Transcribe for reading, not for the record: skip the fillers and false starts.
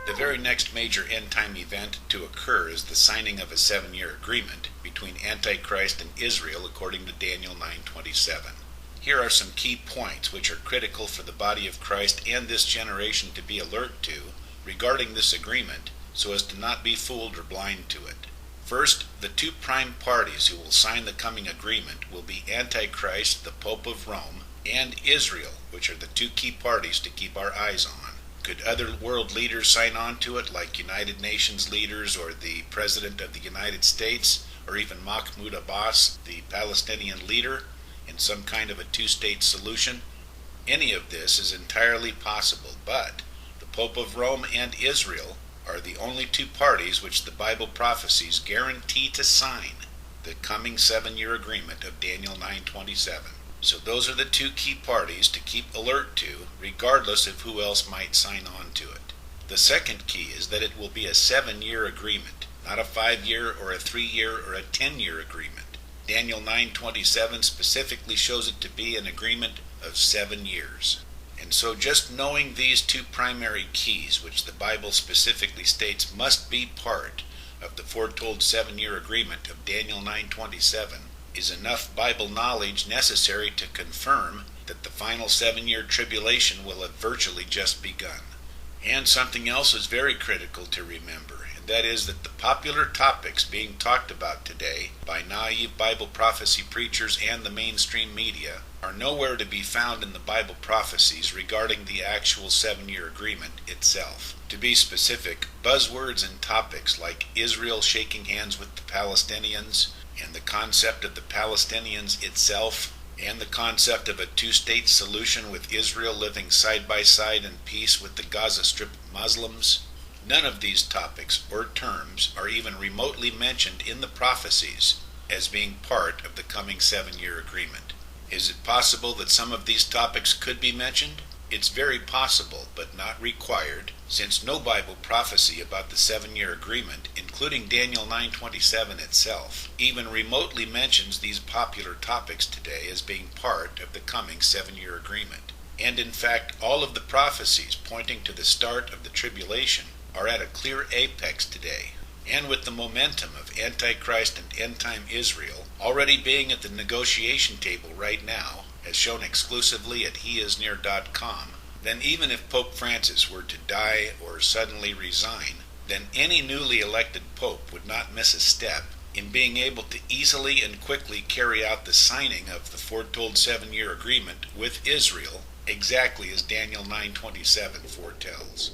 The very next major end-time event to occur is the signing of a 7-year agreement between Antichrist and Israel according to Daniel 9:27. Here are some key points which are critical for the body of Christ and this generation to be alert to regarding this agreement so as to not be fooled or blind to it. First, the two prime parties who will sign the coming agreement will be Antichrist, the Pope of Rome, and Israel, which are the two key parties to keep our eyes on. Could other world leaders sign on to it, like United Nations leaders or the President of the United States, or even Mahmoud Abbas, the Palestinian leader, in some kind of a two-state solution? Any of this is entirely possible, but the Pope of Rome and Israel are the only two parties which the Bible prophecies guarantee to sign the coming 7-year agreement of Daniel 9:27. So those are the two key parties to keep alert to, regardless of who else might sign on to it. The second key is that it will be a 7-year agreement, not a 5-year or a 3-year or a 10-year agreement. Daniel 9:27 specifically shows it to be an agreement of 7 years. And so just knowing these two primary keys, which the Bible specifically states must be part of the foretold 7-year agreement of Daniel 9:27, is enough Bible knowledge necessary to confirm that the final 7-year tribulation will have virtually just begun. And something else is very critical to remember, and that is that the popular topics being talked about today by naive Bible prophecy preachers and the mainstream media are nowhere to be found in the Bible prophecies regarding the actual 7-year agreement itself. To be specific, buzzwords and topics like Israel shaking hands with the Palestinians, and the concept of the Palestinians itself, and the concept of a two-state solution with Israel living side by side in peace with the Gaza Strip Muslims, none of these topics or terms are even remotely mentioned in the prophecies as being part of the coming 7-year agreement. Is it possible that some of these topics could be mentioned? It's very possible, but not required, since no Bible prophecy about the 7-year agreement, including Daniel 9:27 itself, even remotely mentions these popular topics today as being part of the coming 7-year agreement. And in fact, all of the prophecies pointing to the start of the tribulation are at a clear apex today. And with the momentum of Antichrist and end-time Israel already being at the negotiation table right now, as shown exclusively at Heisnear.com, then even if Pope Francis were to die or suddenly resign, then any newly elected pope would not miss a step in being able to easily and quickly carry out the signing of the foretold 7-year agreement with Israel, exactly as Daniel 9:27 foretells.